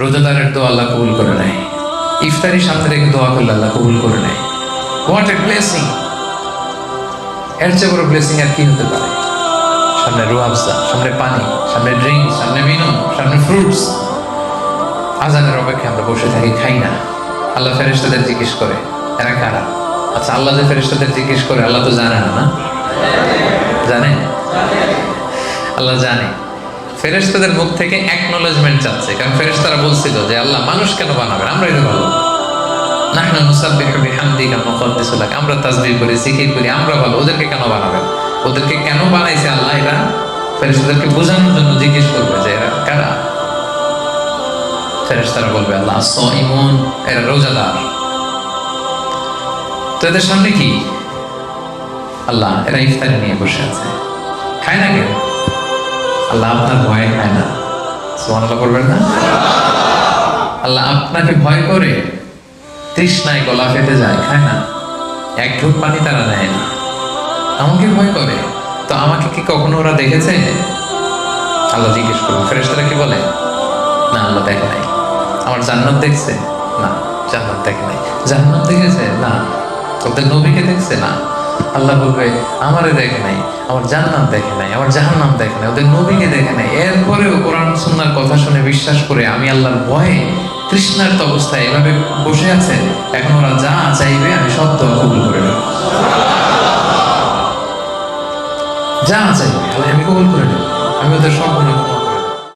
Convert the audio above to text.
রোজাদারের দোয়া আল্লাহ কবুল করে নেয়, ইফতারি সামনে রেখে দোয়া করলে আল্লাহ কবুল করে নেয়। What a blessing! এর চেয়ে বড় ব্লেসিং আর কি হতে পারে? সামনে রুয়াবজা, সামনে পানি, সামনে ড্রিঙ্কস, সামনে বিনো, সামনে ফ্রুটস। আজানের অপেক্ষায় আমরা বসে থাকি, খাই না। আল্লাহ ফেরেশতাদের জিজ্ঞেস করে এরা কারা? আচ্ছা, আল্লাহ যে ফেরেশতাদের জিজ্ঞেস করে আল্লাহ তো জানে না, না জানে? আল্লাহ জানে। ফেরেশতাদের মুখ থেকে অ্যাকনলেজমেন্ট চাচ্ছে, কারণ ফেরেশতারা বলছিল যে আল্লাহ মানুষ কেন বানাবেন, আমরাই তো ভালো। নাহনু নুসাব্বিহু বিহামদিকা ওয়া নুকদ্দিসু লাক, আমরা তাসবিহ করি, জিকির করি, আমরা ভালো, ওদেরকে কেন বানাবেন? ওদেরকে কেন বানাইছে আল্লাহ? এটা ফেরেশতাদেরকে বোঝানোর জন্য জিজ্ঞেস করবে যে এরা কারা। ফেরেশতারা বলবে আল্লাহ আস-সাইমুন, এরা রোজাদার। তো এদের সামনে কি? আল্লাহ এরা ইফতারি নিয়ে বসে আছে, খায় না কেন? আল্লাহ আপনার ভয়ে খায় না। সুবহানাল্লাহ বলবেন না? আল্লাহ আপনাকে ভয় করে তৃষ্ণায় গলা ফেটে যায়, খায় না। এক ঢোক পানি তারা নেয় না। আমাকে ভয় করে, তো আমাকে কি কখনো ওরা দেখেছে? আল্লাহ জিজ্ঞেস করবে। ফেরেশতারা কি বলে? না, আল্লাহ দেখে নাই। আমার জান্নাত দেখছে? না, জান্নাত দেখে নাই। জান্নাত দেখেছে? না। ওদের নবীকে দেখছে? না। আল্লাহ বলবে আমারে দেখে নাই, আমার জান্নাত দেখে নাই, আমার জাহান্নাম দেখে নাই, ওদের নবীকে দেখে নাই। এরপরেও কোরআন সুন্নাহর কথা শুনে বিশ্বাস করে আমি আল্লাহর ভয়ে তৃষ্ণার্ত অবস্থায় এভাবে বসে আছে, এখন ওরা যা চাইবে আমি সব দোয়া কবুল করে নেব। যা চাইবে আমি কবুল করে নেব, আমি ওদের সম্পূর্ণ